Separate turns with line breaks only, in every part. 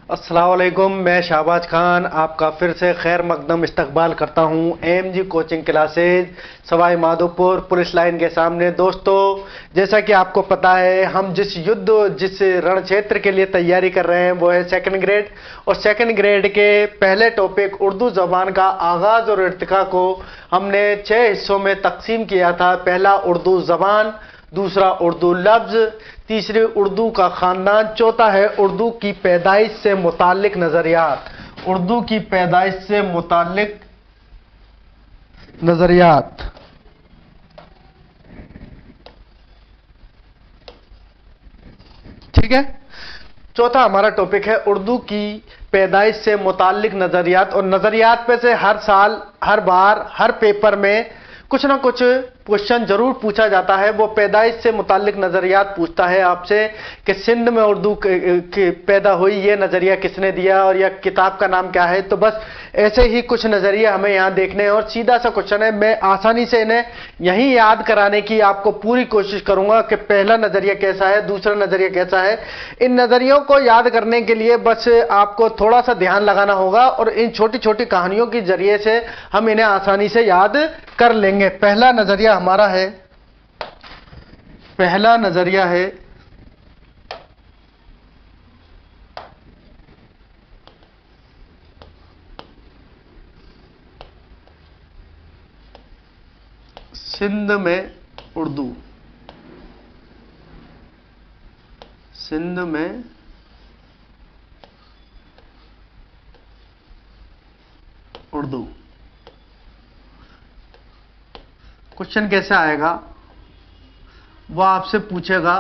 अस्सलाम वालेकुम। मैं शाहबाज खान आपका फिर से खैर मकदम इस्तकबाल करता हूँ MG coaching classes Sawai Madhopur police line के सामने। दोस्तों, जैसा कि आपको पता है, हम जिस रण क्षेत्र के लिए तैयारी कर रहे हैं वो है सेकंड ग्रेड। और सेकंड ग्रेड के पहले टॉपिक उर्दू ज़बान का आगाज़ और इर्तिका को हमने 6 हिस्सों में तकसीम किया था। पहला उर्दू ज़बान, दूसरा उर्दू लफ्ज़, तीसरी उर्दू का ख़ानदान, चौथा है उर्दू की पैदाइश से मुताल्लिक नज़रियात। उर्दू की पैदाइश से मुताल्लिक नज़रियात। ठीक है, चौथा हमारा टॉपिक है उर्दू की पैदाइश से मुताल्लिक नज़रियात। और नज़रियात पे से हर साल, हर बार, हर पेपर में कुछ ना कुछ क्वेश्चन जरूर पूछा जाता है। वो पैदाइश से मुताल्लिक नज़रियात पूछता है आपसे कि सिंध में उर्दू पैदा हुई, ये नज़रिया किसने दिया और यह किताब का नाम क्या है। तो बस ऐसे ही कुछ नज़रिए हमें यहाँ देखने हैं और सीधा सा क्वेश्चन है। मैं आसानी से इन्हें यहीं याद कराने की आपको पूरी कोशिश करूंगा कि पहला नज़रिया कैसा है, दूसरा नज़रिया कैसा है। इन नज़रियों को याद करने के लिए बस आपको थोड़ा सा ध्यान लगाना होगा और इन छोटी छोटी कहानियों के जरिए से हम इन्हें आसानी से याद कर लेंगे। पहला नज़रिया हमारा है, पहला नज़रिया है सिंध में उर्दू। सिंध में उर्दू। क्वेश्चन कैसे आएगा, वो आपसे पूछेगा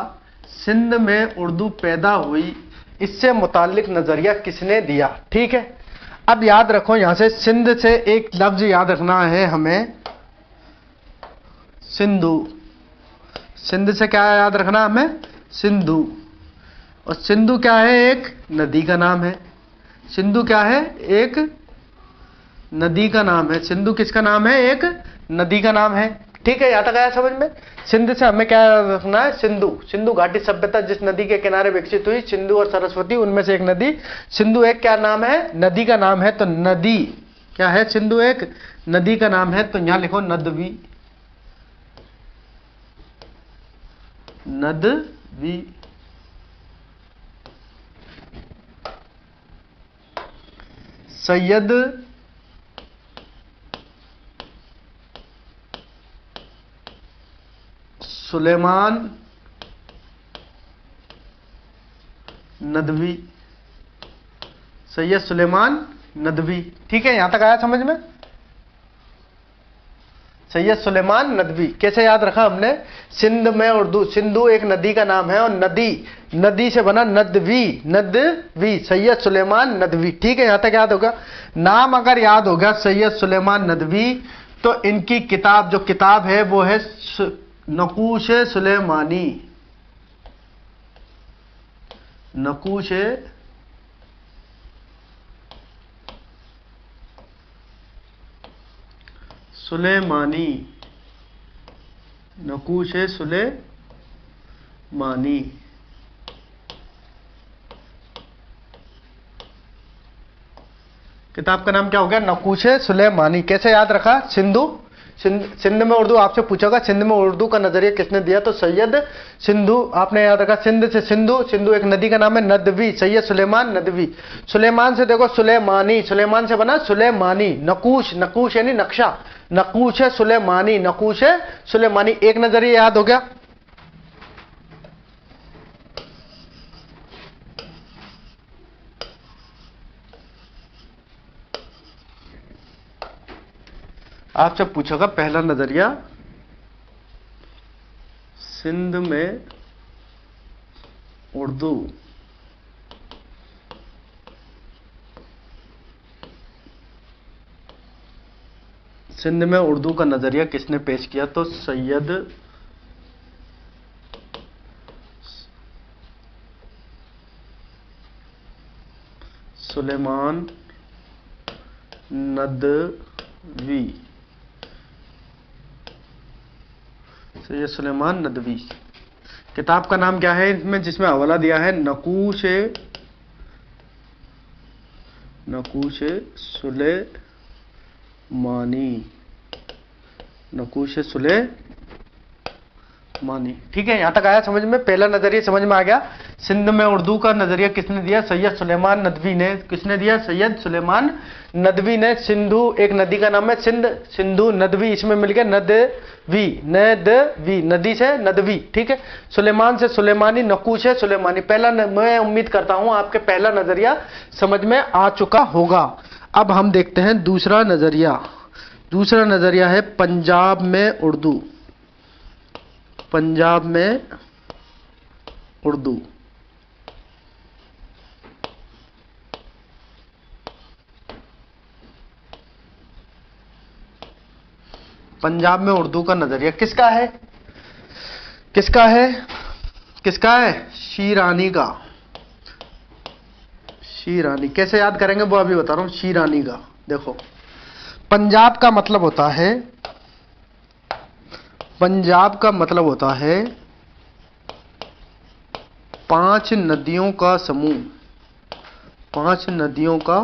सिंध में उर्दू पैदा हुई, इससे मुताल्लिक नजरिया किसने दिया। ठीक है, अब याद रखो, यहां से सिंध से एक लफ्ज याद रखना है हमें, सिंधु। सिंध से क्या याद रखना हमें, सिंधु। और सिंधु क्या है, एक नदी का नाम है। सिंधु क्या है, एक नदी का नाम है। सिंधु किसका नाम है, एक नदी का नाम है। ठीक है, यहां तक आया समझ में। सिंध से हमें क्या रखना है, सिंधु। सिंधु घाटी सभ्यता जिस नदी के किनारे विकसित हुई, सिंधु और सरस्वती, उनमें से एक नदी सिंधु एक क्या नाम है, नदी का नाम है। तो नदी क्या है, सिंधु एक नदी का नाम है। तो यहां लिखो नदवी। नदवी। सैयद सुलेमान नदवी। सैयद सुलेमान नदवी। ठीक है, यहां तक आया समझ में। सैयद सुलेमान नदवी कैसे याद रखा हमने, सिंध में उर्दू। सिंधु एक नदी का नाम है और नदी, नदी से बना नदवी। नदवी, सैयद सुलेमान नदवी। ठीक है, यहां तक याद होगा। नाम अगर याद होगा सैयद सुलेमान नदवी, तो इनकी किताब, जो किताब है वो है नकूश सुलेमानी। नकूश सुलेमानी। नकूश सुलेमानी। किताब का नाम क्या हो गया, नकूश सुलेमानी। कैसे याद रखा, सिंधु। सिंध में उर्दू आपसे पूछोगा, सिंध में उर्दू का नजरिया किसने दिया, तो सैयद सिंधु आपने याद रखा। सिंध से सिंधु, सिंधु एक नदी का नाम है। नदवी, सैयद सुलेमान नदवी। सुलेमान से देखो सुलेमानी, सुलेमान से बना सुलेमानी। नकूश, नकूश यानी नक्शा, नकूश है सुलेमानी। नकूश है सुलेमानी, एक नजरिया याद हो गया। आपसे पूछोगा पहला नजरिया सिंध में उर्दू। सिंध में उर्दू का नजरिया किसने पेश किया, तो सैयद सुलेमान नदवी। सैयद सुलेमान नदवी। किताब का नाम क्या है इसमें, जिसमें हवाला दिया है नकूश नकुश सुलेमानी, नकुश सुलेमानी। ठीक है, यहां तक आया समझ में? पहला नजरिया समझ में आ गया। सिंध में उर्दू का नजरिया किसने दिया? सैयद सुलेमान नदवी ने। किसने दिया? सैयद सुलेमान नदवी ने। सिंधु एक नदी का नाम है, सिंध, सिंधु, नदवी, इसमें मिल गया नदवी, नदवी, नदी से नदवी। ठीक है, सुलेमान से सुलेमानी, नकुश है सुलेमानी। पहला मैं उम्मीद करता हूं आपके पहला नजरिया समझ में आ चुका होगा। अब हम देखते हैं दूसरा नजरिया। दूसरा नजरिया है पंजाब में उर्दू, पंजाब में उर्दू। पंजाब में उर्दू का नजरिया किसका है? किसका है? किसका है? शीरानी का। शीरानी कैसे याद करेंगे वो अभी बता रहा हूं। शीरानी का देखो, पंजाब का मतलब होता है, पंजाब का मतलब होता है 5 नदियों का समूह, 5 नदियों का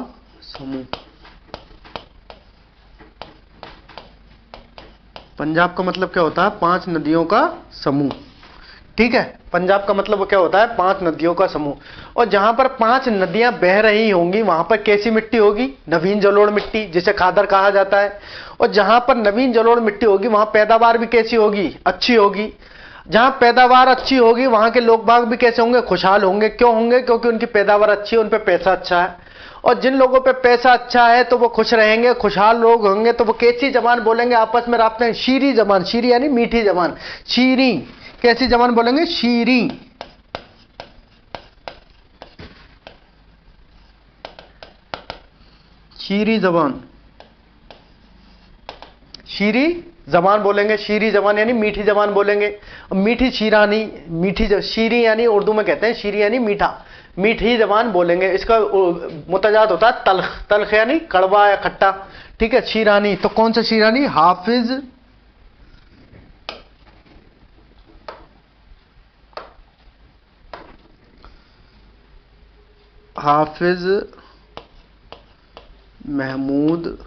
समूह। पंजाब का मतलब क्या होता है? 5 नदियों का समूह। ठीक है, पंजाब का मतलब क्या होता है? 5 नदियों का समूह। और जहां पर 5 नदियां बह रही होंगी वहां पर कैसी मिट्टी होगी? नवीन जलोढ़ मिट्टी, जिसे खादर कहा जाता है। और जहां पर नवीन जलोढ़ मिट्टी होगी वहां पैदावार भी कैसी होगी? अच्छी होगी। जहां पैदावार अच्छी होगी वहां के लोग बाग भी कैसे होंगे? खुशहाल होंगे। क्यों होंगे? क्योंकि उनकी पैदावार अच्छी है, उन पे पैसा अच्छा है। और जिन लोगों पे पैसा अच्छा है तो वो खुश रहेंगे, खुशहाल लोग होंगे तो वो कैसी जबान बोलेंगे? आपस में राब्ते, शीरी जबान। शीरी यानी मीठी जबान। शीरी कैसी जबान बोलेंगे? शीरी। शीरी जबान, शीरी जबान बोलेंगे। शीरी जबान यानी मीठी जबान बोलेंगे। मीठी शीरानी, मीठी शीरी यानी उर्दू में कहते हैं शीरी यानी मीठा, मीठी जबान बोलेंगे। इसका मुतजाद होता है तल्ख, तल्ख यानी कड़वा या खट्टा। ठीक है, शीरानी। तो कौन सा शीरानी? हाफिज, हाफिज महमूद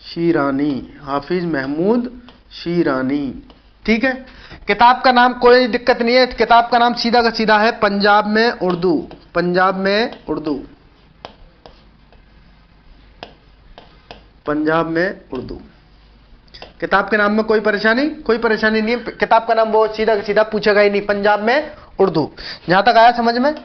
शीरानी, हाफिज महमूद शीरानी। ठीक है, किताब का नाम कोई दिक्कत नहीं है, किताब का नाम सीधा का सीधा है पंजाब में उर्दू, पंजाब में उर्दू, पंजाब में उर्दू। किताब के नाम में कोई परेशानी? कोई परेशानी नहीं है। किताब का नाम वो सीधा का सीधा पूछेगा ही नहीं, पंजाब में उर्दू। जहां तक आया समझ में?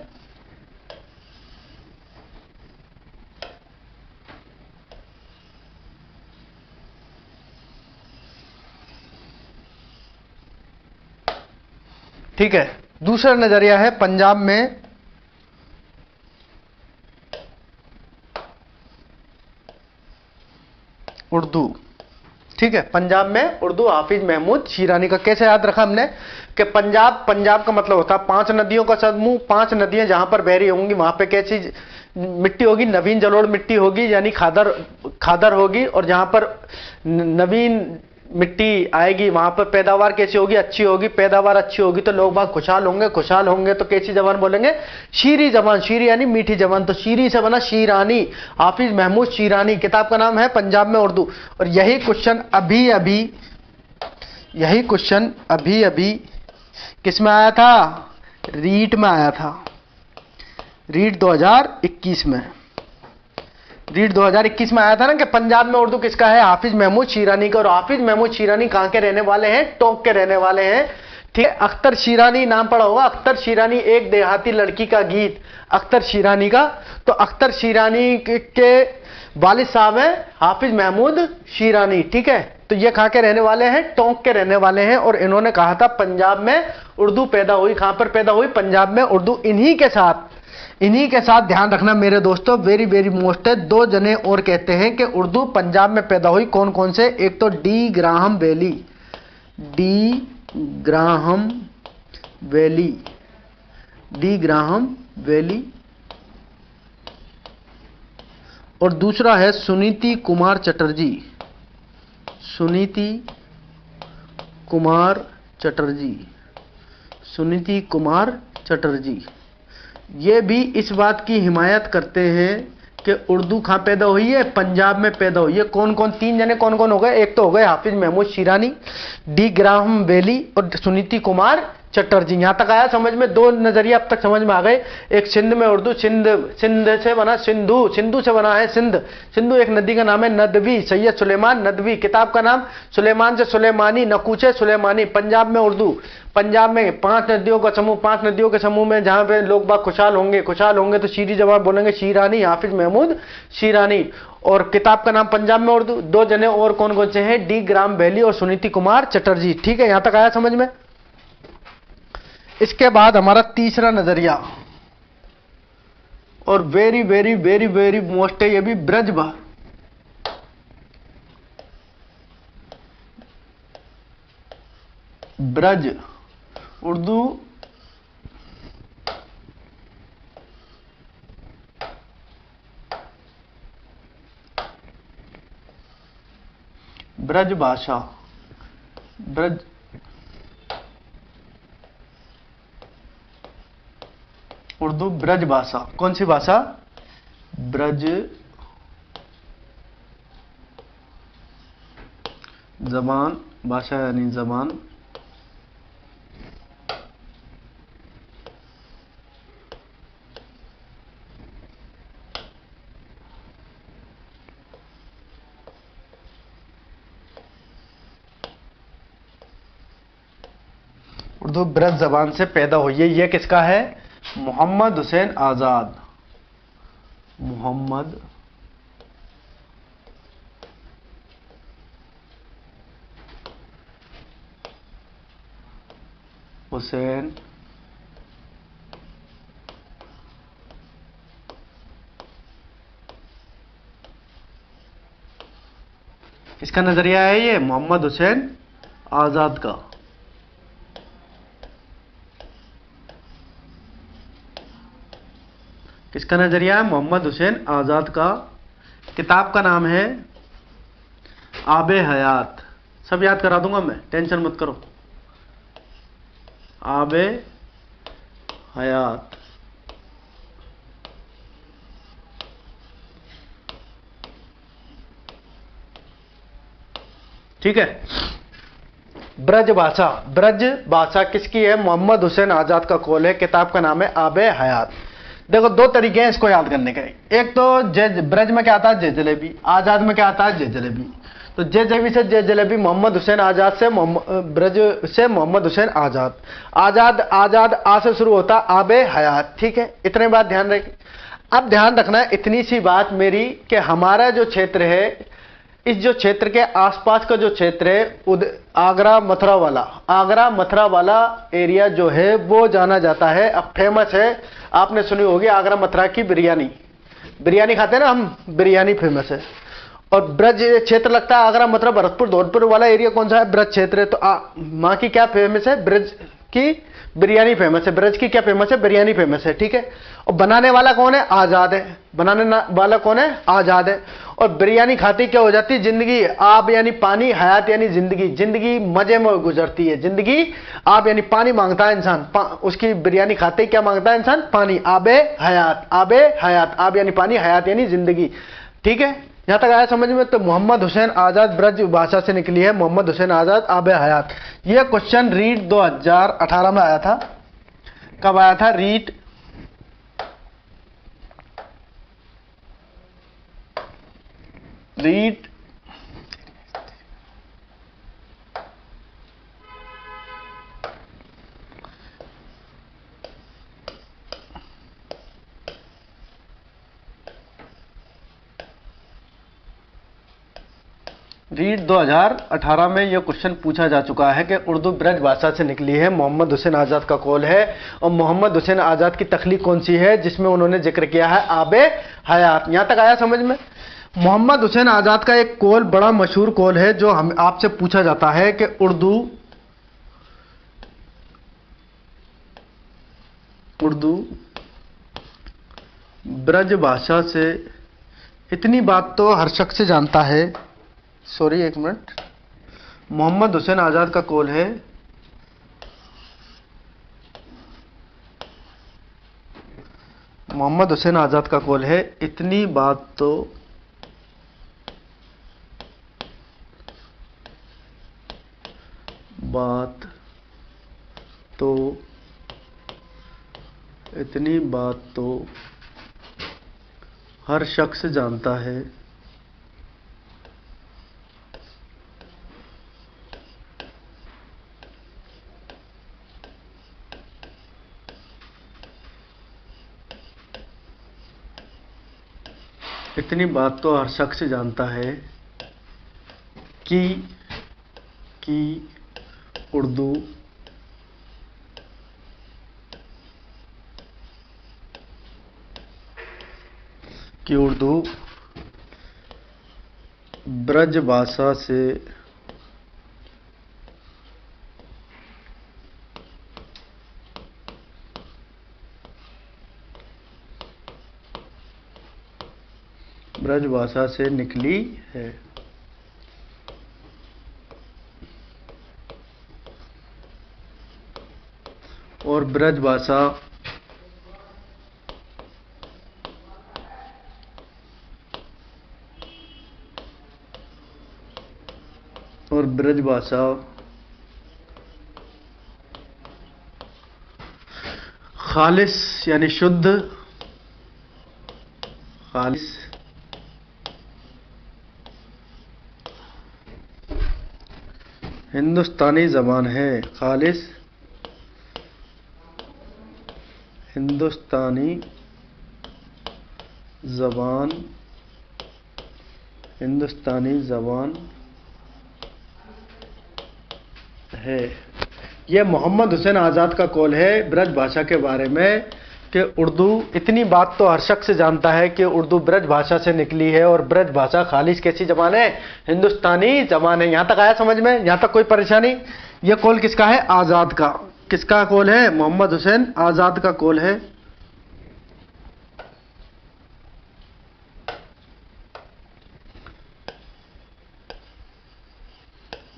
ठीक है, दूसरा नजरिया है पंजाब में उर्दू। ठीक है, पंजाब में उर्दू, हाफिज महमूद शीरानी का। कैसे याद रखा हमने कि पंजाब, पंजाब का मतलब होता है 5 नदियों का समूह। 5 नदियां जहां पर बह रही होंगी वहां पे कैसी मिट्टी होगी? नवीन जलोढ़ मिट्टी होगी, यानी खादर, खादर होगी। और जहां पर नवीन मिट्टी आएगी वहां पर पैदावार कैसी होगी? अच्छी होगी। पैदावार अच्छी होगी तो लोग बाग खुशहाल होंगे, खुशहाल होंगे तो कैसी जबान बोलेंगे? शीरी जबान। शीरी यानी मीठी जबान। तो शीरी से बना शीरानी, हाफिज महमूद शीरानी। किताब का नाम है पंजाब में उर्दू। और यही क्वेश्चन अभी अभी, यही क्वेश्चन अभी अभी किस में आया था? रीट में आया था, रीट 2021 में। रीट 2021 में आया था ना कि पंजाब में उर्दू किसका है? हाफिज महमूद शीरानी का। और हाफिज महमूद शीरानी कहां के रहने वाले हैं? टोंक के रहने वाले हैं। ठीक है, अख्तर शीरानी नाम पड़ा होगा। अख्तर शीरानी एक देहाती लड़की का गीत, अख्तर शीरानी का। तो अख्तर शीरानी के वालिद साहब हैं हाफिज महमूद शीरानी। ठीक है, तो ये कहां के रहने वाले हैं? टोंक के रहने वाले हैं। और इन्होंने कहा था पंजाब में उर्दू पैदा हुई। कहां पर पैदा हुई? पंजाब में उर्दू। इन्हीं के साथ ध्यान रखना मेरे दोस्तों, वेरी वेरी मोस्ट है। 2 जने और कहते हैं कि उर्दू पंजाब में पैदा हुई। कौन कौन से? एक तो D Graham valley, D Graham valley, D Graham valley. और दूसरा है सुनीति कुमार चटर्जी, सुनीति कुमार चटर्जी, सुनीति कुमार चटर्जी। ये भी इस बात की हिमायत करते हैं कि उर्दू कहाँ पैदा हुई है, पंजाब में पैदा हुई है। कौन कौन, 3 जने कौन कौन हो गए? एक तो हो गए हाफिज महमूद शिरानी, डी ग्राहम बेली और सुनीति कुमार चटर्जी। यहां तक आया समझ में? 2 नजरिया अब तक समझ में आ गए। एक सिंध में उर्दू, सिंध से बना सिंधु, सिंधु से बना है सिंध। सिंधु एक नदी का नाम है, नदवी, सैयद सुलेमान नदवी। किताब का नाम सुलेमान से सुलेमानी, नकूचे सुलेमानी। पंजाब में उर्दू, पंजाब में 5 नदियों का समूह, 5 नदियों के समूह में जहां पे लोग बाग खुशहाल होंगे तो शीरी जवाब बोलेंगे शीरानी, हाफिज महमूद शिरानी। और किताब का नाम पंजाब में उर्दू। 2 जने और कौन कौन से हैं? डी ग्राम वैली और सुनीति कुमार चटर्जी। ठीक है, यहां तक आया समझ में? इसके बाद हमारा तीसरा नजरिया, और very very very very most है ये भी, ब्रज उर्दू ब्रज भाषा, ब्रज उर्दू ब्रज भाषा। कौन सी भाषा? ब्रज जबान, भाषा यानी जबान। उर्दू ब्रज जबान से पैदा हुई है। ये किसका है? मोहम्मद हुसैन आजाद। मोहम्मद हुसैन किसका नजरिया है? ये मोहम्मद हुसैन आजाद का। किसका नजरिया है? मोहम्मद हुसैन आजाद का। किताब का नाम है आबे हयात। सब याद करा दूंगा मैं, टेंशन मत करो। आबे हयात। ठीक है। ब्रज भाषा, ब्रज भाषा किसकी है? मोहम्मद हुसैन आजाद का कौल है। किताब का नाम है आबे हयात। देखो 2 तरीके हैं इसको याद करने के। एक तो ब्रज में क्या आता है? जे जलेबी। आजाद में क्या आता है? जे जलेबी। तो जे जलेबी से जे जलेबी, मोहम्मद हुसैन आजाद से ब्रज से मोहम्मद हुसैन आजाद। आजाद, आजाद आ से शुरू होता, आबे हयात। ठीक है, इतने बात ध्यान रखें। अब ध्यान रखना है इतनी सी बात मेरी कि हमारा जो क्षेत्र है, इस जो क्षेत्र के आसपास का जो क्षेत्र है, आगरा मथुरा वाला एरिया जो है वो जाना जाता है, अब फेमस है। आपने सुनी होगी आगरा मथुरा की बिरयानी खाते हैं ना हम, बिरयानी फेमस है। और ब्रज क्षेत्र लगता है आगरा मथुरा भरतपुर धौलपुर वाला एरिया कौन सा है? ब्रज क्षेत्र है। तो माँ की क्या फेमस है? ब्रज की बिरयानी फेमस है। ब्रज की क्या फेमस है? बिरयानी फेमस है। ठीक है। और बनाने वाला कौन है? आजाद है। बनाने वाला कौन है? आजाद है। और बिरयानी खाती क्या हो जाती? जिंदगी। आब यानी पानी, हयात यानी जिंदगी। जिंदगी मजे में गुजरती है जिंदगी। आब यानी पानी मांगता है इंसान, उसकी बिरयानी खाते क्या मांगता है इंसान? पानी। आबे हयात, आबे हयात। आब यानी पानी, हयात यानी जिंदगी। ठीक है, यहां तक आया समझ में? तो मोहम्मद हुसैन आजाद ब्रज भाषा से निकली है, मोहम्मद हुसैन आजाद आबे हयात। यह क्वेश्चन रीट 2018 में आया था। कब आया था? रीट रीट रीट 2018 में यह क्वेश्चन पूछा जा चुका है कि उर्दू ब्रज भाषा से निकली है, मोहम्मद हुसैन आजाद का कौल है। और मोहम्मद हुसैन आजाद की तख्लीक कौन सी है जिसमें उन्होंने जिक्र किया है आबे हयात। यहां तक आया समझ में? मोहम्मद हुसैन आजाद का एक कौल बड़ा मशहूर कौल है जो हम आपसे पूछा जाता है कि उर्दू ब्रज भाषा से, इतनी बात तो हर शख्स जानता है। सॉरी एक मिनट। मोहम्मद हुसैन आजाद का कौल है मोहम्मद हुसैन आजाद का कॉल है, इतनी बात तो इतनी बात तो हर शख्स जानता है, इतनी बात तो हर शख्स जानता है कि उर्दू ब्रज भाषा से निकली है। और ब्रज भाषा खालिस यानी शुद्ध, खालिस हिंदुस्तानी ज़बान है। खालिस हिंदुस्तानी ज़बान है। यह मोहम्मद हुसैन आज़ाद का कॉल है ब्रज भाषा के बारे में कि उर्दू, इतनी बात तो हर शख्स जानता है कि उर्दू ब्रज भाषा से निकली है और ब्रज भाषा खालिस कैसी ज़बान है? हिंदुस्तानी ज़बान है। यहां तक आया समझ में? यहां तक कोई परेशानी? यह कॉल किसका है? आज़ाद का। किसका कॉल है? मोहम्मद हुसैन आज़ाद का कॉल है।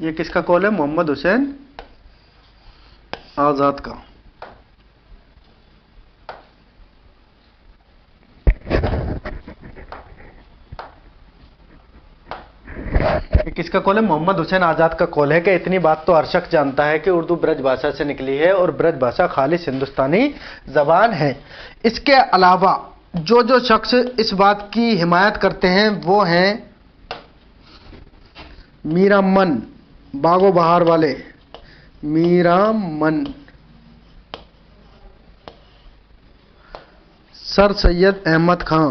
यह किसका कॉल है? मोहम्मद हुसैन आज़ाद का। किसका कॉल है? मोहम्मद हुसैन आज़ाद का कॉल है कि इतनी बात तो हर शख्स जानता है कि उर्दू ब्रज भाषा से निकली है और ब्रज भाषा खालिस हिंदुस्तानी ज़बान है। इसके अलावा जो शख्स इस बात की हिमायत करते हैं वो हैं मीरा मन, बागो बहार वाले मीरा मन, सर सैयद अहमद खां,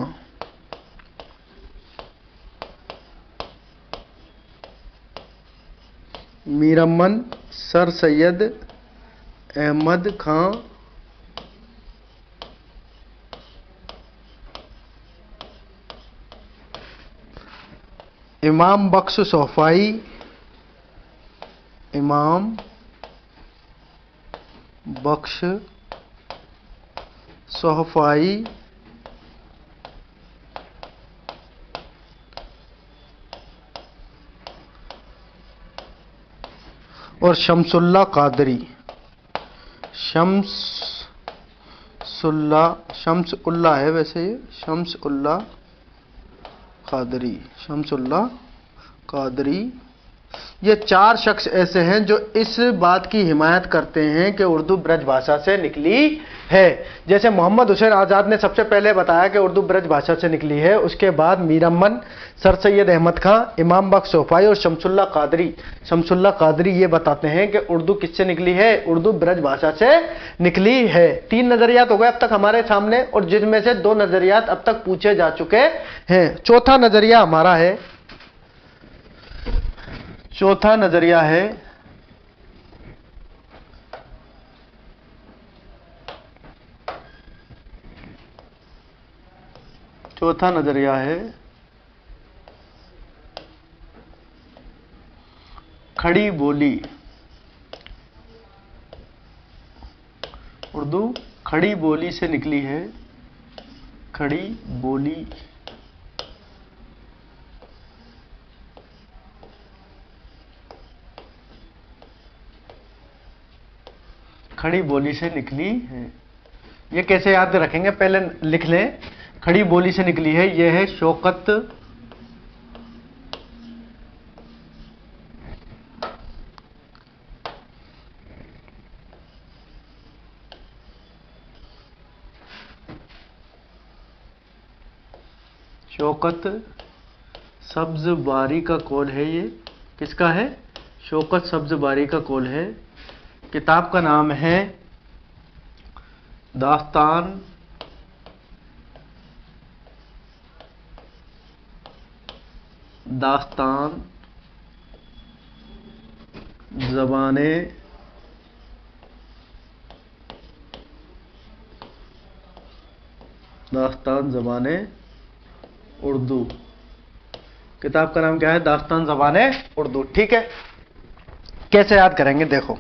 मीरमन सर सैयद अहमद खां, इमाम बख्श सोहफाई, इमाम बख्श सोहफाई, और शमसुल्लाह कादरी, शम्सुल्लाह है वैसे ये, शम्सुल्लाह कादरी। ये चार शख्स ऐसे हैं जो इस बात की हिमायत करते हैं कि उर्दू ब्रज भाषा से निकली है। जैसे मोहम्मद हुसैन आज़ाद ने सबसे पहले बताया कि उर्दू ब्रज भाषा से निकली है, उसके बाद मीरमन, सर सैयद अहमद खां, इमाम बख्श सोहफाई और शमसुल्लाह कादरी ये बताते हैं कि उर्दू किससे निकली है? उर्दू ब्रज भाषा से निकली है। 3 नजरियात हो गए अब तक हमारे सामने और जिनमें से 2 नजरियात अब तक पूछे जा चुके हैं। चौथा नजरिया हमारा है, चौथा नजरिया है खड़ी बोली। उर्दू खड़ी बोली से निकली है। खड़ी बोली से निकली है। ये कैसे याद रखेंगे, पहले लिख लें। खड़ी बोली से निकली है, ये है शौकत शौकत सब्ज बारी का कौल है। ये किसका है? शौकत सब्ज बारी का कौल है। किताब का नाम है दास्तान दास्तान ज़बाने दास्तान ज़बाने उर्दू। किताब का नाम क्या है? दास्तान ज़बाने उर्दू। ठीक है, कैसे याद करेंगे देखो।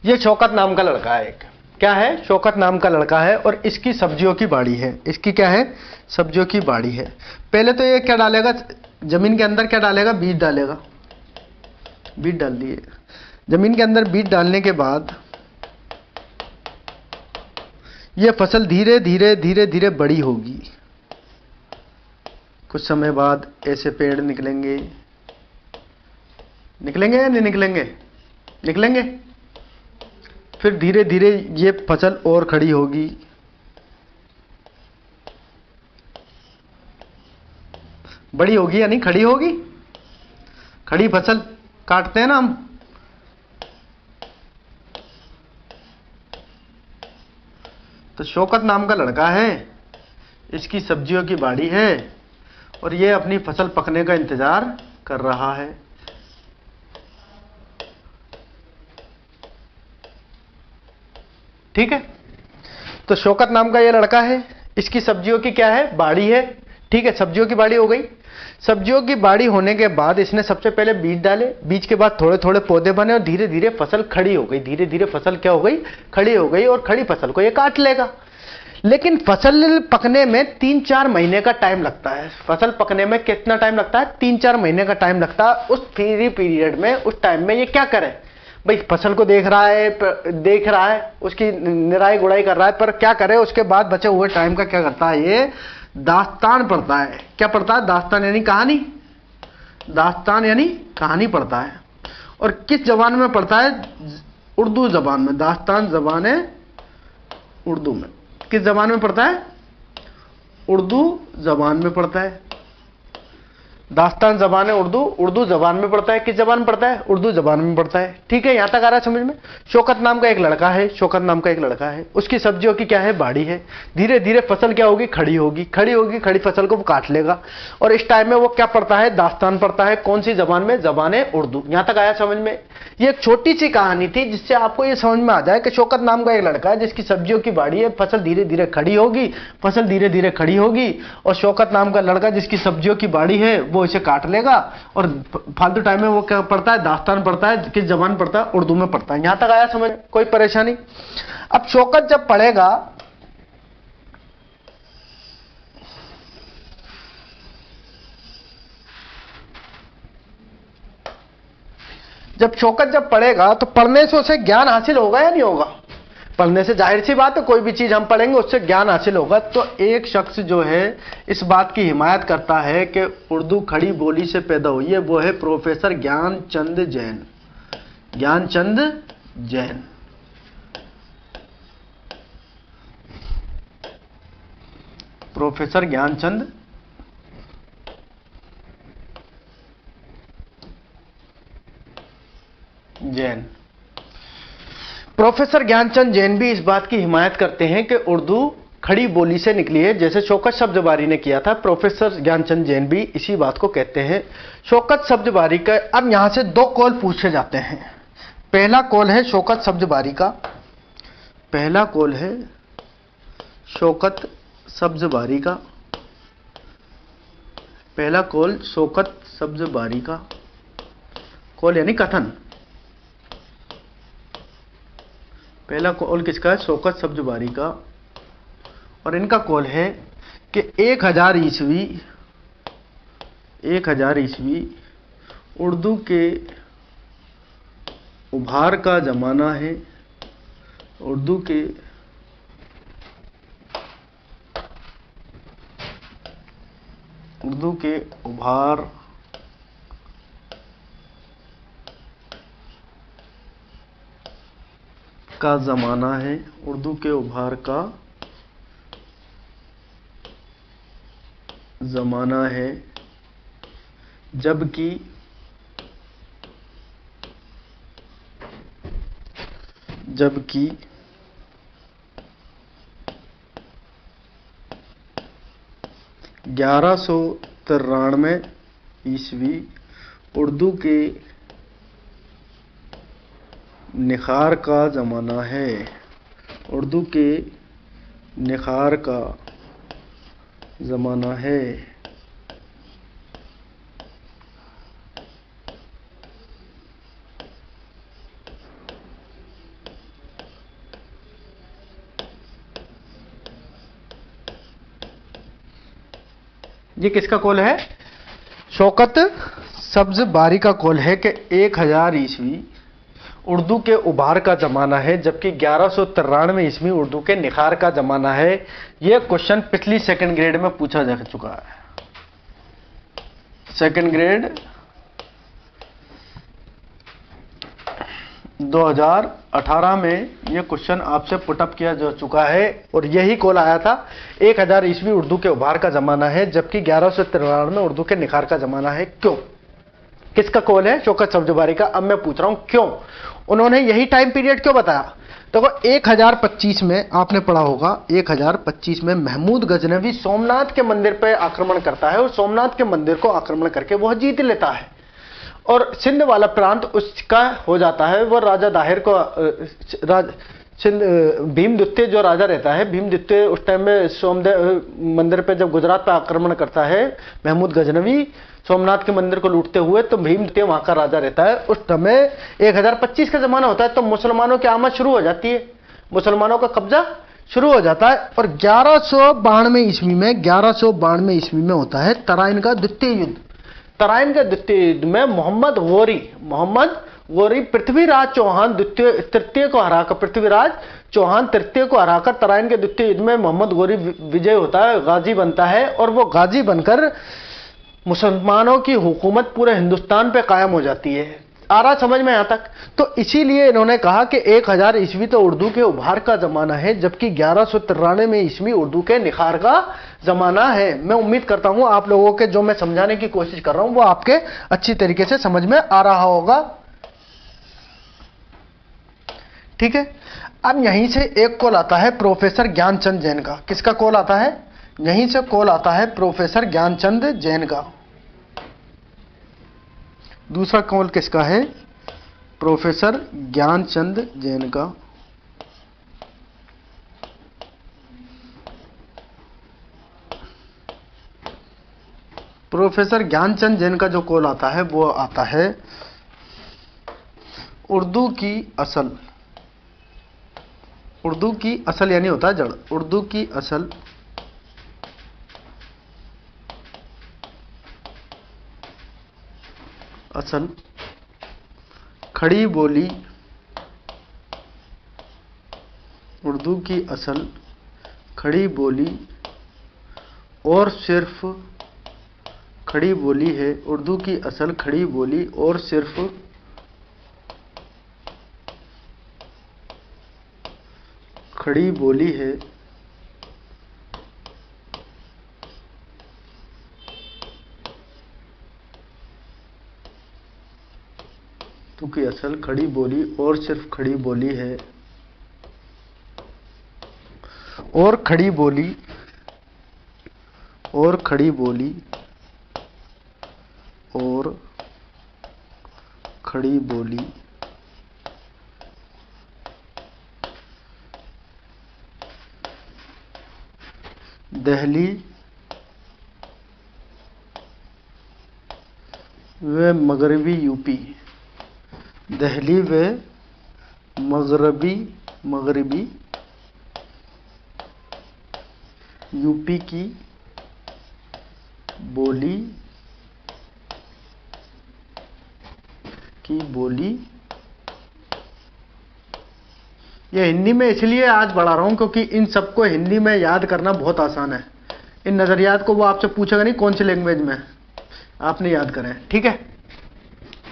ये शौकत नाम का लड़का है एक। क्या है? शौकत नाम का लड़का है और इसकी सब्जियों की बाड़ी है। इसकी क्या है? सब्जियों की बाड़ी है। पहले तो ये क्या डालेगा? जमीन के अंदर क्या डालेगा? बीज डालेगा। बीज डाल दिए। जमीन के अंदर बीज डालने के बाद ये फसल धीरे धीरे धीरे धीरे बड़ी होगी। कुछ समय बाद ऐसे पेड़ निकलेंगे। निकलेंगे या नहीं निकलेंगे? निकलेंगे। फिर धीरे धीरे ये फसल और खड़ी होगी। बड़ी होगी या नहीं? खड़ी होगी। खड़ी फसल काटते हैं ना हम। तो शौकत नाम का लड़का है, इसकी सब्जियों की बाड़ी है और ये अपनी फसल पकने का इंतजार कर रहा है। ठीक है, तो शौकत नाम का ये लड़का है, इसकी सब्जियों की क्या है? बाड़ी है। ठीक है, सब्जियों की बाड़ी हो गई। सब्जियों की बाड़ी होने के बाद इसने सबसे पहले बीज डाले। बीज के बाद थोड़े थोड़े पौधे बने और धीरे धीरे फसल खड़ी हो गई। धीरे धीरे फसल क्या हो गई? खड़ी हो गई। और खड़ी फसल को ये काट लेगा। लेकिन फसल पकने में 3-4 महीने का टाइम लगता है। फसल पकने में कितना टाइम लगता है? 3-4 महीने का टाइम लगता है। उस फ्री पीरियड में, उस टाइम में ये क्या करे भाई? फसल को देख रहा है, उसकी निराई गुड़ाई कर रहा है, पर क्या करे? उसके बाद बचे हुए टाइम का क्या करता है? ये दास्तान पढ़ता है। क्या पढ़ता है? दास्तान यानी कहानी। दास्तान यानी कहानी पढ़ता है। और किस जबान में पढ़ता है? उर्दू जबान में। दास्तान जबान है उर्दू में। किस जबान में पढ़ता है? उर्दू जबान में पढ़ता है। दास्तान जबान है उर्दू, उर्दू जबान में पढ़ता है। किस जबान में पढ़ता है? उर्दू जबान में पढ़ता है। ठीक है, यहां तक आ रहा है समझ में? शौकत नाम का एक लड़का है। शौकत नाम का एक लड़का है, उसकी सब्जियों की क्या है? बाड़ी है। धीरे धीरे फसल क्या होगी? खड़ी होगी। खड़ी होगी, खड़ी फसल को वो काट लेगा। और इस टाइम में वो क्या पढ़ता है? दास्तान पढ़ता है। कौन सी जबान में? जबान उर्दू। यहां तक आया समझ में? ये एक छोटी सी कहानी थी जिससे आपको ये समझ में आ जाए कि शौकत नाम का एक लड़का है जिसकी सब्जियों की बाड़ी है। फसल धीरे धीरे खड़ी होगी। फसल धीरे धीरे खड़ी होगी और शौकत नाम का लड़का जिसकी सब्जियों की बाड़ी है वो इसे काट लेगा। और फालतू टाइम में वो क्या पढ़ता है? दास्तान पढ़ता है। किस जबान पढ़ता है? उर्दू में पढ़ता है। यहां तक आया समझ? कोई परेशानी? अब शौकत जब पढ़ेगा, जब पढ़ेगा तो पढ़ने से उसे ज्ञान हासिल होगा या नहीं होगा? पढ़ने से जाहिर सी बात है, कोई भी चीज हम पढ़ेंगे उससे ज्ञान हासिल होगा। तो एक शख्स जो है इस बात की हिमायत करता है कि उर्दू खड़ी बोली से पैदा हुई है, वो है professor Gyanchand Jain. Gyanchand Jain. Professor Gyanchand Jain. Professor Gyanchand Jain भी इस बात की हिमायत करते हैं कि उर्दू खड़ी बोली से निकली है, जैसे शौकत सब्जबारी ने किया था। प्रोफेसर ज्ञानचंद जैन भी इसी बात को कहते हैं। शौकत सब्जबारी का अब यहां से 2 कौल पूछे जाते हैं। पहला कौल है शौकत सब्जबारी का। पहला कौल है शौकत सब्ज बारी का। पहला कौल शौकत सब्ज बारी का। कौल यानी कथन। पहला कौल किसका है? शौकत सब्ज बारी का। और इनका कौल है कि 1000 ईस्वी उर्दू के उभार का जमाना है। उर्दू के उभार का जमाना है। उर्दू के उभार का जमाना है, जबकि जबकि 1193 ईस्वी उर्दू के निखार का जमाना है। उर्दू के निखार का जमाना है। ये किसका कौल है? शौकत सब्ज बारी का कौल है कि 1000 ईस्वी उर्दू के उभार का जमाना है, जबकि 1193 ईस्वी उर्दू के निखार का जमाना है। यह क्वेश्चन पिछली सेकंड ग्रेड में पूछा जा चुका है। सेकंड ग्रेड 2018 में यह क्वेश्चन आपसे पुटअप किया जा चुका है और यही कौल आया था 1000 ईस्वी उर्दू के उभार का जमाना है, जबकि 1193 में उर्दू के निखार का जमाना है। क्यों? किसका कौल है? शौकत सब्ज बारी का। अब मैं पूछ रहा हूं क्यों उन्होंने यही टाइम पीरियड क्यों बताया? देखो 1025 में आपने पढ़ा होगा, 1025 में महमूद गजनवी सोमनाथ के मंदिर पर आक्रमण करता है और सोमनाथ के मंदिर को आक्रमण करके वह जीत लेता है और सिंध वाला प्रांत उसका हो जाता है। वह राजा दाहिर को भीम द्वितीय जो राजा रहता है, भीम द्वितीय उस टाइम में सोमदेव मंदिर पे जब गुजरात पे आक्रमण करता है महमूद गजनवी सोमनाथ के मंदिर को लूटते हुए, तो भीम द्वितीय वहां का राजा रहता है। उस समय 1025 का जमाना होता है, तो मुसलमानों की आमद शुरू हो जाती है, मुसलमानों का कब्जा शुरू हो जाता है। और 1192 ईस्वी में होता है तराइन का द्वितीय युद्ध। तराइन के द्वितीय युद्ध में मोहम्मद गौरी पृथ्वीराज चौहान तृतीय को हराकर तराइन के द्वितीय युद्ध में मोहम्मद गौरी विजय होता है, गाजी बनता है और वो गाजी बनकर मुसलमानों की हुकूमत पूरे हिंदुस्तान पे कायम हो जाती है। आ रहा समझ में यहां तक? तो इसीलिए इन्होंने कहा कि 1000 ईस्वी तो उर्दू के उभार का जमाना है, जबकि 1193 में ईस्वी उर्दू के निखार का जमाना है। मैं उम्मीद करता हूं आप लोगों के जो मैं समझाने की कोशिश कर रहा हूं वो आपके अच्छी तरीके से समझ में आ रहा होगा। ठीक है। अब यहीं से एक कॉल आता है प्रोफेसर ज्ञानचंद जैन का। किसका कॉल आता है? यहीं से कॉल आता है प्रोफेसर ज्ञानचंद जैन का। दूसरा कॉल किसका है? प्रोफेसर ज्ञानचंद जैन का। प्रोफेसर ज्ञानचंद जैन का जो कॉल आता है वो आता है उर्दू की असल यानी होता है जड़। उर्दू की असल खड़ी बोली। उर्दू की असल खड़ी बोली और सिर्फ खड़ी बोली है। उर्दू की असल खड़ी बोली और सिर्फ खड़ी बोली है। उर्दू की असल खड़ी बोली और सिर्फ खड़ी बोली है और खड़ी बोली और खड़ी बोली और खड़ी बोली दहली व मगरबी यूपी, दहली व मगरबी यूपी की बोली ये हिंदी में इसलिए आज बढ़ा रहा हूं क्योंकि इन सबको हिंदी में याद करना बहुत आसान है। इन नजरियात को वो आपसे पूछेगा नहीं कौन सी लैंग्वेज में, आपने याद करें। ठीक है,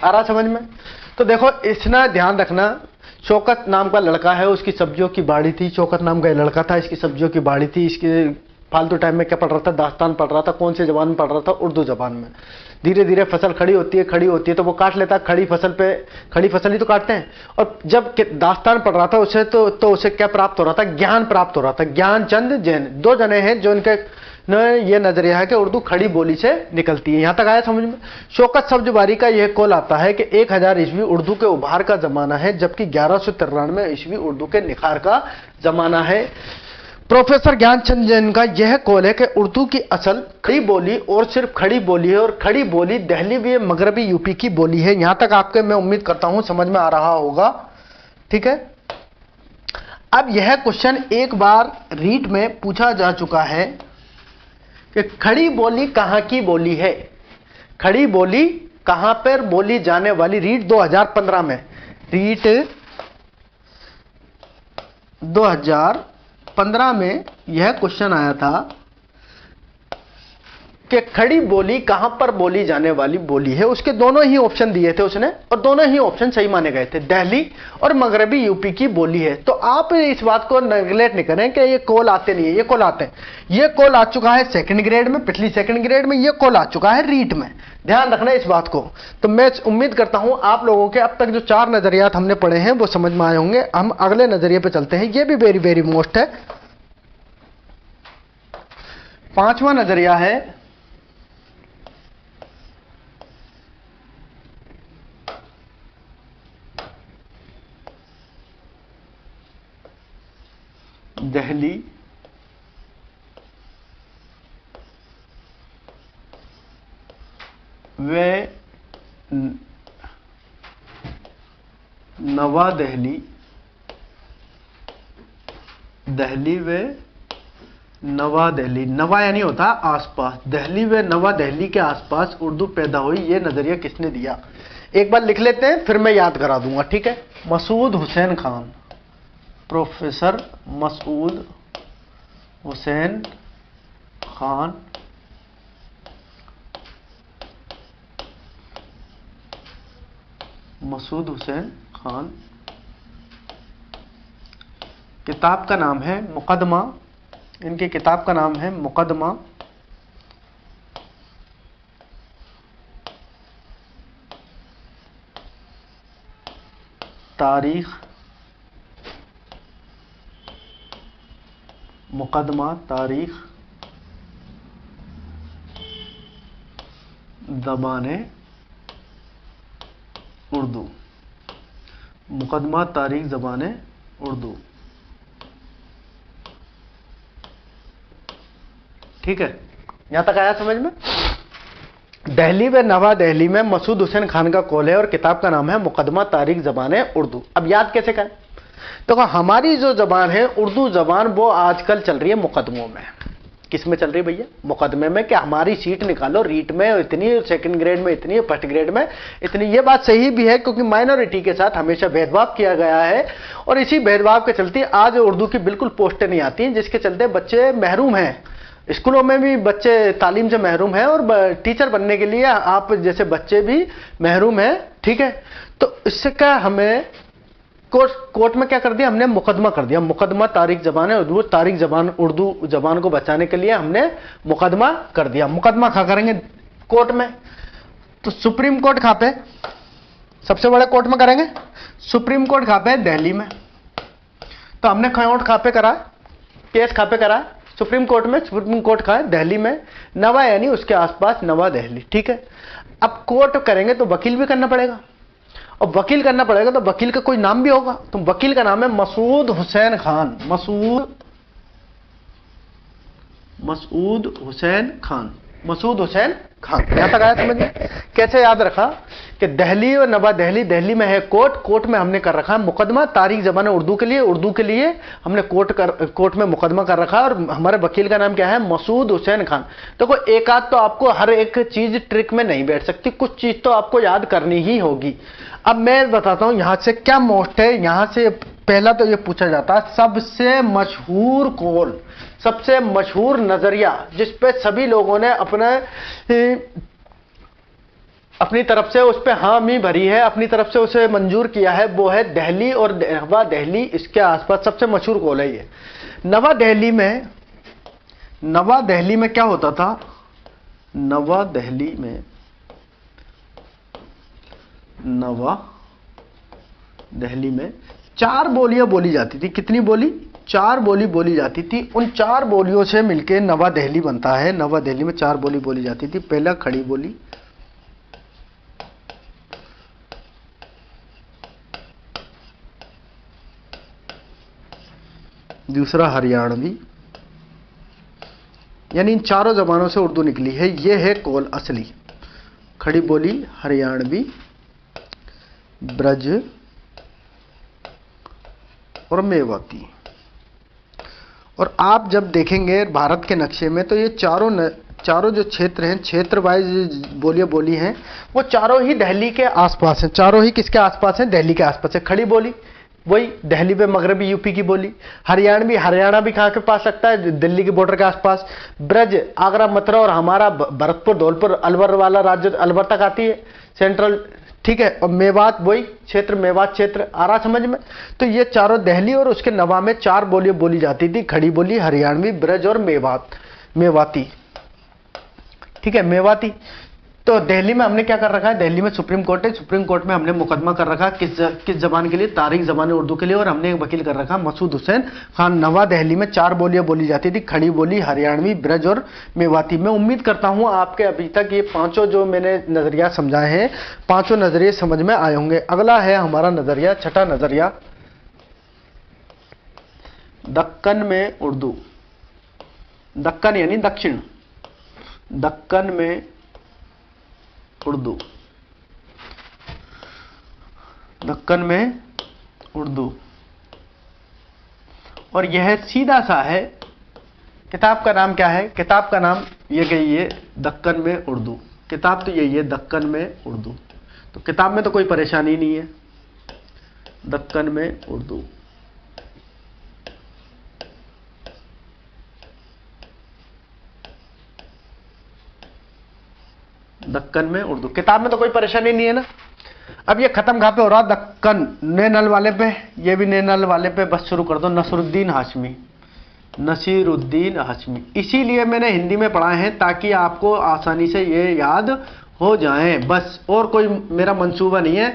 आ रहा समझ में? तो देखो इसना ध्यान रखना, शौकत नाम का लड़का है, उसकी सब्जियों की बाड़ी थी। शौकत नाम का लड़का था, इसकी सब्जियों की बाड़ी थी। इसके फालतू टाइम में क्या पढ़ रहा था? दास्तान पढ़ रहा था। कौन सी जबान में पढ़ रहा था? उर्दू जबान में। धीरे धीरे फसल खड़ी होती है तो वो काट लेता। खड़ी फसल ही तो काटते हैं। और जब दास्तान पढ़ रहा था उसे तो उसे क्या प्राप्त हो रहा था? ज्ञान प्राप्त हो रहा था। ज्ञानचंद जैन दो जने हैं जो इनके ये नजरिया है कि उर्दू खड़ी बोली से निकलती है। यहां तक आया समझ में? शौकत सब्जबारी का यह कौल आता है कि 1000 ईस्वी उर्दू के उभार का जमाना है, जबकि 1193 ईस्वी उर्दू के निखार का जमाना है। प्रोफेसर ज्ञानचंद जैन का यह कौल है कि उर्दू की असल खड़ी बोली और सिर्फ खड़ी बोली है, और खड़ी बोली दहली व मगरबी यूपी की बोली है। यहां तक आपके मैं उम्मीद करता हूं समझ में आ रहा होगा। ठीक है, अब यह क्वेश्चन एक बार रीट में पूछा जा चुका है कि खड़ी बोली कहां की बोली है? खड़ी बोली कहां पर बोली जाने वाली? रीट 2015 में, रीट 2015 में यह क्वेश्चन आया था कि खड़ी बोली कहां पर बोली जाने वाली बोली है। उसके दोनों ही ऑप्शन दिए थे उसने, और दोनों ही ऑप्शन सही माने गए थे। दिल्ली और मगरबी यूपी की बोली है। तो आप इस बात को नेगलेक्ट नहीं करें कि ये कॉल आते नहीं है, ये कॉल आते हैं। ये कॉल आ चुका है सेकंड ग्रेड में, पिछली सेकंड ग्रेड में। ये कॉल आ चुका है रीट में। ध्यान रखना इस बात को। तो मैं उम्मीद करता हूं आप लोगों के अब तक जो 4 नजरियात हमने पढ़े हैं वो समझ में आए होंगे। हम अगले नजरिए पे चलते हैं। ये भी वेरी वेरी मोस्ट है। 5वां नजरिया है दहली व नवा दहली, दहली व नवा दहली। नवा यानी होता आसपास। दहली व नवा दहली के आसपास उर्दू पैदा हुई, ये नजरिया किसने दिया? एक बार लिख लेते हैं, फिर मैं याद करा दूंगा। ठीक है, मसूद हुसैन खान, प्रोफेसर मसूद हुसैन खान मसूद हुसैन खान। किताब का नाम है मुकदमा। इनकी किताब का नाम है मुकदमा तारीख, मुकदमा तारीख ज़बाने उर्दू, मुकदमा तारीख ज़बाने उर्दू। ठीक है, यहां तक आया समझ में? दिल्ली व नवा दिल्ली में मसूद हुसैन खान का कौल है और किताब का नाम है मुकदमा तारीख ज़बाने उर्दू। अब याद कैसे करें? तो हमारी जो जबान है उर्दू जबान, वो आजकल चल रही है मुकदमों में। किस में चल रही है भैया? मुकदमे में। कि हमारी सीट निकालो, रीट में इतनी, सेकंड ग्रेड में इतनी, फर्स्ट ग्रेड में इतनी। ये बात सही भी है क्योंकि माइनॉरिटी के साथ हमेशा भेदभाव किया गया है, और इसी भेदभाव के चलते आज उर्दू की बिल्कुल पोस्टें नहीं आती, जिसके चलते बच्चे महरूम हैं। स्कूलों में भी बच्चे तालीम से महरूम हैं, और टीचर बनने के लिए आप जैसे बच्चे भी महरूम हैं। ठीक है, तो इससे क्या, हमें कोर्ट में क्या कर दिया हमने? मुकदमा कर दिया। मुकदमा तारीख ज़बान उर्दू, तारीख ज़बान उर्दू ज़बान को बचाने के लिए हमने मुकदमा कर दिया। मुकदमा कहाँ करेंगे? कोर्ट में। तो सुप्रीम कोर्ट कहाँ पे? सबसे बड़े कोर्ट में करेंगे। सुप्रीम कोर्ट कहाँ पे? दिल्ली में। तो हमने कहाँ पे करा केस? कहाँ पे करा? सुप्रीम कोर्ट में। सुप्रीम कोर्ट कहाँ है? दिल्ली में। नवा यानी उसके आसपास नवा दिल्ली। ठीक है, अब कोर्ट करेंगे तो वकील भी करना पड़ेगा, और वकील करना पड़ेगा तो वकील का कोई नाम भी होगा। तो वकील का नाम है मसूद हुसैन खान। मसूद हुसैन खान, मसूद हुसैन खान। यहां तक आया समझ में? कैसे याद रखा कि दिल्ली और नवा दिल्ली, दिल्ली में है कोर्ट, कोर्ट में हमने कर रखा है मुकदमा, तारीख जमाने उर्दू के लिए, उर्दू के लिए हमने कोर्ट में मुकदमा कर रखा है, और हमारे वकील का नाम क्या है? मसूद हुसैन खान। देखो एक आध तो आपको हर एक चीज ट्रिक में नहीं बैठ सकती, कुछ चीज तो आपको याद करनी ही होगी। अब मैं बताता हूं यहां से क्या मोस्ट है। यहां से पहला तो ये पूछा जाता है सबसे मशहूर कौल, सबसे मशहूर नजरिया जिसपे सभी लोगों ने अपनी तरफ से उस पर हामी भरी है, अपनी तरफ से उसे मंजूर किया है, वो है दिल्ली और नवा दिल्ली इसके आसपास सबसे मशहूर कौल है ये। नवा दिल्ली में क्या होता था? नवा दिल्ली में 4 बोलियां बोली जाती थी। कितनी बोली? 4 बोली बोली जाती थी। उन 4 बोलियों से मिलके नवा दिल्ली बनता है। नवा दिल्ली में 4 बोली बोली जाती थी। पहला खड़ी बोली, दूसरा हरियाणवी, यानी इन चारों जबानों से उर्दू निकली है। ये है कौल असली। खड़ी बोली, हरियाणवी, ब्रज और मेवाती। और आप जब देखेंगे भारत के नक्शे में तो ये चारों जो क्षेत्र हैं, क्षेत्र वाइज बोलियां बोली हैं, वो चारों ही दिल्ली के आसपास हैं। चारों ही किसके आसपास हैं? दिल्ली के आसपास है। खड़ी बोली वही दिल्ली पे मगरबी यूपी की बोली। हरियाणवी, हरियाणा भी कहां के पास लगता है? दिल्ली के बॉर्डर के आसपास। ब्रज, आगरा, मथुरा और हमारा भरतपुर, धौलपुर, अलवर वाला राज्य अलवर तक आती है, सेंट्रल, ठीक है। और मेवात वही क्षेत्र, मेवात क्षेत्र आ रहा समझ में? तो ये चारों दिल्ली और उसके नवा में 4 बोलियां बोली जाती थी। खड़ी बोली, हरियाणवी, ब्रज और मेवाती, ठीक है, मेवाती। तो दिल्ली में हमने क्या कर रखा है? दिल्ली में सुप्रीम कोर्ट है, सुप्रीम कोर्ट में हमने मुकदमा कर रखा किस जबान के लिए? तारीख जबान उर्दू के लिए, और हमने एक वकील कर रखा मसूद हुसैन खान। नवा दिल्ली में 4 बोलियां बोली जाती थी, खड़ी बोली, हरियाणवी, ब्रज और मेवाती। मैं उम्मीद करता हूं आपके अभी तक ये 5 जो मैंने नजरिया समझाए हैं, 5 नजरिए समझ में आए होंगे। अगला है हमारा नजरिया, छठा नजरिया, दक्कन में उर्दू। दक्कन यानी दक्षिण, दक्कन में उर्दू, दक्कन में उर्दू। और यह सीधा सा है। किताब का नाम क्या है? किताब का नाम ये गई है दक्कन में उर्दू। किताब तो यही है, दक्कन में उर्दू। तो किताब में तो कोई परेशानी नहीं है, दक्कन में उर्दू। दक्कन में उर्दू, किताब में तो कोई परेशानी नहीं है ना। अब ये खत्म कहां पे हो रहा? दक्कन, नैनल वाले पे, ये भी नैनल वाले पे, बस शुरू कर दो, नसरुद्दीन हाशमी, नसीरुद्दीन हाशमी। इसीलिए मैंने हिंदी में पढ़ा है ताकि आपको आसानी से ये याद हो जाए, बस। और कोई मेरा मंसूबा नहीं है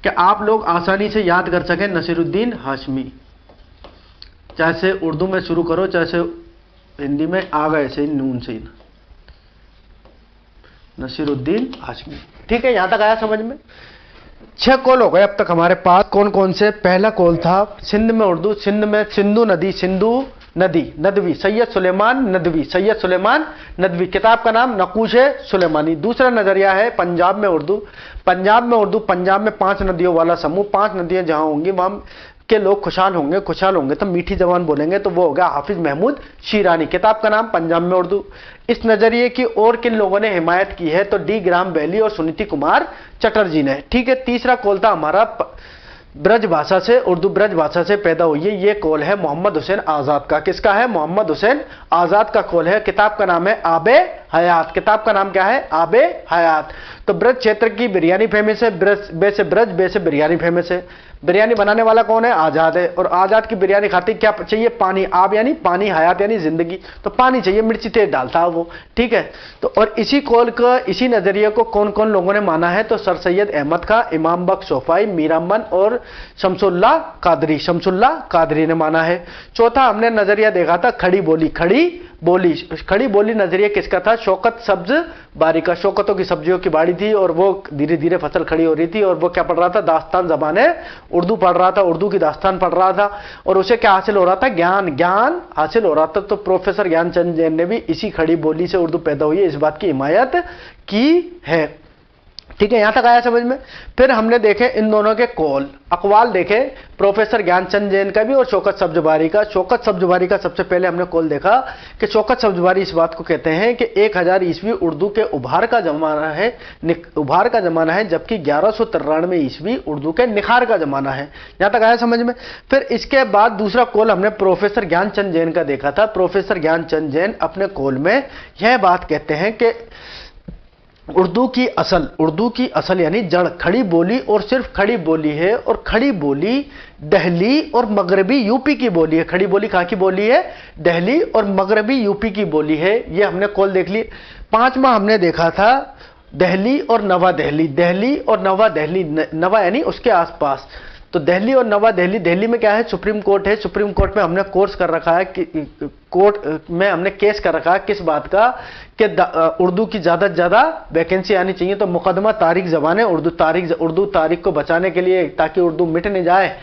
कि आप लोग आसानी से याद कर सकें नसीरुद्दीन हाशमी। चाहे से उर्दू में शुरू करो, चाहे से हिंदी में आ गए से नून से, नसीरुद्दीन हाशमी, ठीक है। यहां तक आया समझ में? 6 कौल हो गए अब तक हमारे पास। कौन कौन से? पहला कौल था सिंध में उर्दू, सिंध में सिंधु नदी, नदवी, सैयद सुलेमान नदवी, सैयद सुलेमान नदवी। किताब का नाम नकूश सुलेमानी। दूसरा नजरिया है पंजाब में उर्दू, पंजाब में उर्दू। पंजाब में 5 नदियों वाला समूह, 5 नदियां जहां होंगी वहां के लोग खुशहाल होंगे तो मीठी जबान बोलेंगे, तो वो हो गया हाफिज महमूद शीरानी। किताब का नाम पंजाब में उर्दू। इस नजरिए की और किन लोगों ने हिमायत की है? तो डी ग्राम वैली और सुनीति कुमार चटर्जी ने, ठीक है। तीसरा कौल था हमारा ब्रज भाषा से, उर्दू ब्रज भाषा से पैदा हुई है, ये कौल है मोहम्मद हुसैन आजाद का। किसका है? मोहम्मद हुसैन आजाद का कौल है। किताब का नाम है आबे हयात। किताब का नाम क्या है? आबे हयात। तो ब्रज क्षेत्र की बिरयानी फेमस है, बे से बिरयानी फेमस है। बिरयानी बनाने वाला कौन है? आजाद है। और आजाद की बिरयानी खाती क्या चाहिए? पानी। आब यानी पानी, हयात यानी जिंदगी, तो पानी चाहिए, मिर्ची तेज डालता है वो, ठीक है। तो और इसी कौल का, इसी नजरिए को कौन कौन लोगों ने माना है? तो सर सैयद अहमद खां, इमाम बख्श सोफाई, मीरामन और शमसुल्लाह कादरी ने माना है। चौथा हमने नजरिया देखा था खड़ी बोली। खड़ी बोली नजरिया किसका था? शौकत सब्ज बारी का। शौकतों की सब्जियों की बाड़ी थी और वो धीरे धीरे फसल खड़ी हो रही थी और वो क्या पढ़ रहा था? दास्तान ज़बान उर्दू पढ़ रहा था, उर्दू की दास्तान पढ़ रहा था, और उसे क्या हासिल हो रहा था? ज्ञान, ज्ञान हासिल हो रहा था। तो प्रोफेसर ज्ञानचंद जैन ने भी इसी खड़ी बोली से उर्दू पैदा हुई है, इस बात की हिमायत की है। ठीक है, यहां तक आया समझ में। फिर हमने देखे इन दोनों के कौल, अकवाल देखे, प्रोफेसर ज्ञानचंद जैन का भी और शौकत सब्जवारी का। शौकत सब्जवारी का सबसे पहले हमने कौल देखा कि शौकत सब्जवारी इस बात को कहते हैं कि 1000 ईस्वी उर्दू के उभार का जमाना है, उभार का जमाना है, जबकि 1193 ईस्वी उर्दू के निखार का जमाना है। यहां तक आया समझ में। फिर इसके बाद दूसरा कौल हमने प्रोफेसर ज्ञानचंद जैन का देखा था। प्रोफेसर ज्ञानचंद जैन अपने कौल में यह बात कहते हैं कि उर्दू की असल यानी जड़ खड़ी बोली और सिर्फ खड़ी बोली है, और खड़ी बोली दिल्ली और मगरबी यूपी की बोली है। खड़ी बोली कहां की बोली है? दिल्ली और मगरबी यूपी की बोली है। ये हमने कौल देख ली। पांचवा हमने देखा था दिल्ली और नवा दिल्ली, दिल्ली और नवा दिल्ली, नवा यानी उसके आसपास। तो दिल्ली और नवा दिल्ली, दिल्ली में क्या है? सुप्रीम कोर्ट है। सुप्रीम कोर्ट में हमने कोर्स कर रखा है कि कोर्ट में हमने केस कर रखा है किस बात का कि उर्दू की ज्यादा से ज्यादा वैकेंसी आनी चाहिए। तो मुकदमा तारीख जबान है, उर्दू तारीख को बचाने के लिए, ताकि उर्दू मिट नहीं जाए,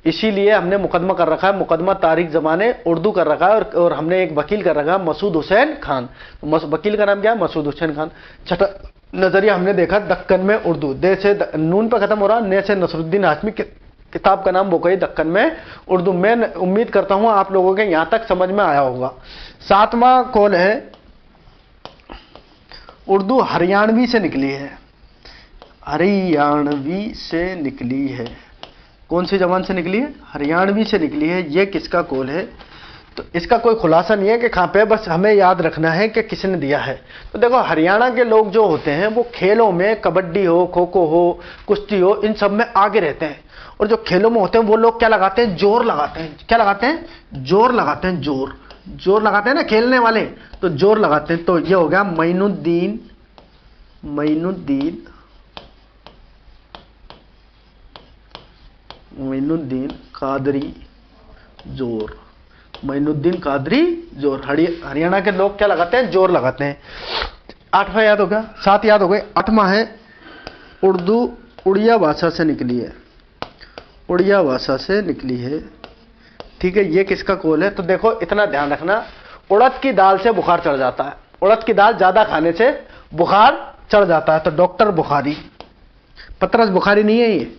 इसीलिए हमने मुकदमा कर रखा है, मुकदमा तारीख जमाने उर्दू कर रखा है। और हमने एक वकील कर रखा है, मसूद हुसैन खान। वकील का नाम क्या है? मसूद हुसैन खान। छठा नजरिया हमने देखा दक्कन में उर्दू, दे से नून पर खत्म हो रहा, ने से नसरुद्दीन हाशमी किताब का नाम वो कही दक्कन में उर्दू। मैं उम्मीद करता हूं आप लोगों के यहां तक समझ में आया होगा। सातवां कौल है उर्दू हरियाणवी से निकली है, हरियाणवी से निकली है। कौन सी जबान से निकली है? हरियाणवी से निकली है। यह किसका कौल है? तो इसका कोई खुलासा नहीं है कि कहां पे, बस हमें याद रखना है कि किसने दिया है। तो देखो, हरियाणा के लोग जो होते हैं वो खेलों में, कबड्डी हो, खो खो हो, कुश्ती हो, इन सब में आगे रहते हैं। और जो खेलों में होते हैं वो लोग क्या लगाते हैं? जोर लगाते हैं। क्या लगाते हैं? जोर लगाते हैं। जोर लगाते हैं ना खेलने वाले, तो जोर लगाते हैं। तो ये हो गया मोइनुद्दीन कादरी जोर। मोइनुद्दीन कादरी जोर। हरियाणा के लोग क्या लगाते हैं? जोर लगाते हैं। 8वां याद हो गया, 7 याद हो गए। 8वां है उर्दू उड़िया भाषा से निकली है, उड़िया भाषा से निकली है। ठीक है, ये किसका कौल है? तो देखो, इतना ध्यान रखना, उड़द की दाल से बुखार चढ़ जाता है, उड़द की दाल ज्यादा खाने से बुखार चढ़ जाता है। तो डॉक्टर बुखारी, पतरस बुखारी नहीं है ये,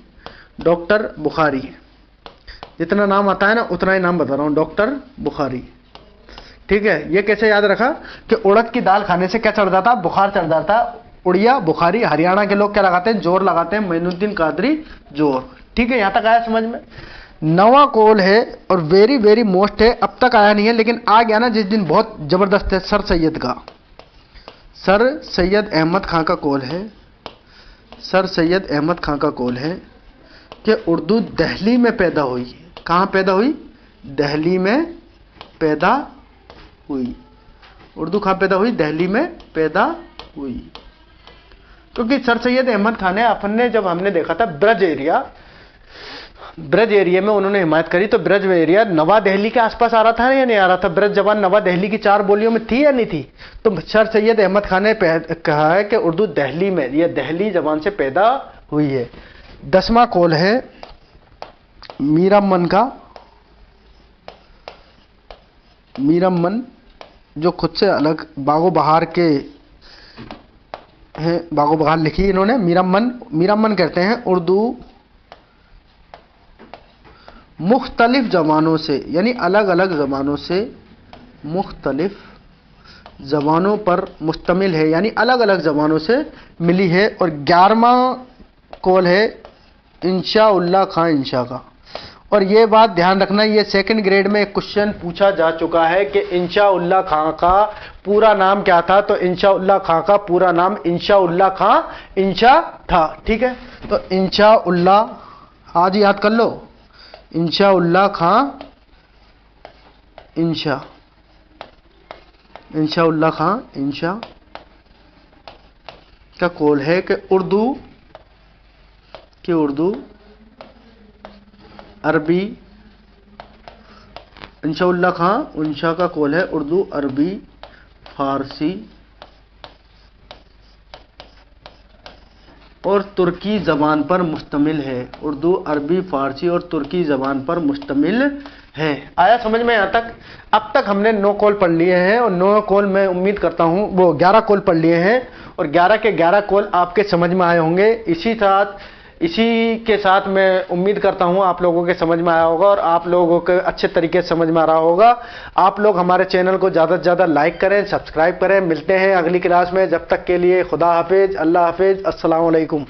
डॉक्टर बुखारी। जितना नाम आता है ना उतना ही नाम बता रहा हूं, डॉक्टर बुखारी। ठीक है, ये कैसे याद रखा कि उड़द की दाल खाने से क्या चढ़ जाता? बुखार चढ़ जाता। उड़िया बुखारी। हरियाणा के लोग क्या लगाते हैं? जोर लगाते हैं। मोइनुद्दीन कादरी जोर। ठीक है, यहां तक आया समझ में। 9वां कौल है और वेरी वेरी मोस्ट है, अब तक आया नहीं है लेकिन आ गया ना जिस दिन, बहुत जबरदस्त है। सर सैयद का, सर सैयद अहमद खां का कौल है, सर सैयद अहमद खां का कौल है कि उर्दू दिल्ली में पैदा हुई। कहां पैदा हुई? दिल्ली में पैदा हुई। उर्दू कहां पैदा हुई? दिल्ली में पैदा हुई। क्योंकि सर सैयद अहमद खान ने, अपन ने जब हमने देखा था ब्रज एरिया में उन्होंने हिमायत करी, तो ब्रज एरिया नवा दिल्ली के आसपास आ रहा था या नहीं आ रहा था? ब्रज जबान नवा दिल्ली की 4 बोलियों में थी या नहीं थी? तो सर सैयद अहमद खान ने कहा है कि उर्दू दिल्ली में, यह दिल्ली जबान से पैदा हुई है। 10वां कौल है मीरामन का, मीरामन जो खुद से अलग बागो बहार के हैं, बागो बहार लिखी इन्होंने। मीरामन कहते हैं उर्दू मुख्तलिफ जबानों से, यानी अलग अलग जबानों से, मुख्तलिफ जबानों पर मुश्तमिल है, यानी अलग अलग जबानों से मिली है। और 11वां कौल है इंशा उल्लाह खां इंशा का। और ये बात ध्यान रखना, ये 2nd ग्रेड में एक क्वेश्चन पूछा जा चुका है कि इंशा उल्लाह खां का पूरा नाम क्या था? तो इंशा उल्लाह खां का पूरा नाम इंशा उल्लाह खां इंशा था। ठीक है, तो इंशा उल्लाह आज याद कर लो, इंशा उल्लाह खां इंशा, इंशा उल्लाह खां इंशा का कौल है कि उर्दू अरबी, इंशा उल्लाह खां इंशा का कौल है उर्दू अरबी फारसी और तुर्की ज़बान पर मुश्तमिल है। उर्दू, अरबी, फ़ारसी और तुर्की ज़बान पर मुश्तमिल है। आया समझ में यहाँ तक? अब तक हमने 9 कॉल पढ़ लिए हैं और 9 कॉल मैं उम्मीद करता हूँ वो 11 कॉल पढ़ लिए हैं और 11 के 11 कॉल आपके समझ में आए होंगे। इसी के साथ मैं उम्मीद करता हूँ आप लोगों के समझ में आया होगा और आप लोगों के अच्छे तरीके से समझ में आ रहा होगा। आप लोग हमारे चैनल को ज़्यादा से ज़्यादा लाइक करें, सब्सक्राइब करें। मिलते हैं अगली क्लास में, जब तक के लिए खुदा हाफिज, अल्लाह हाफिज, अस्सलाम वालेकुम।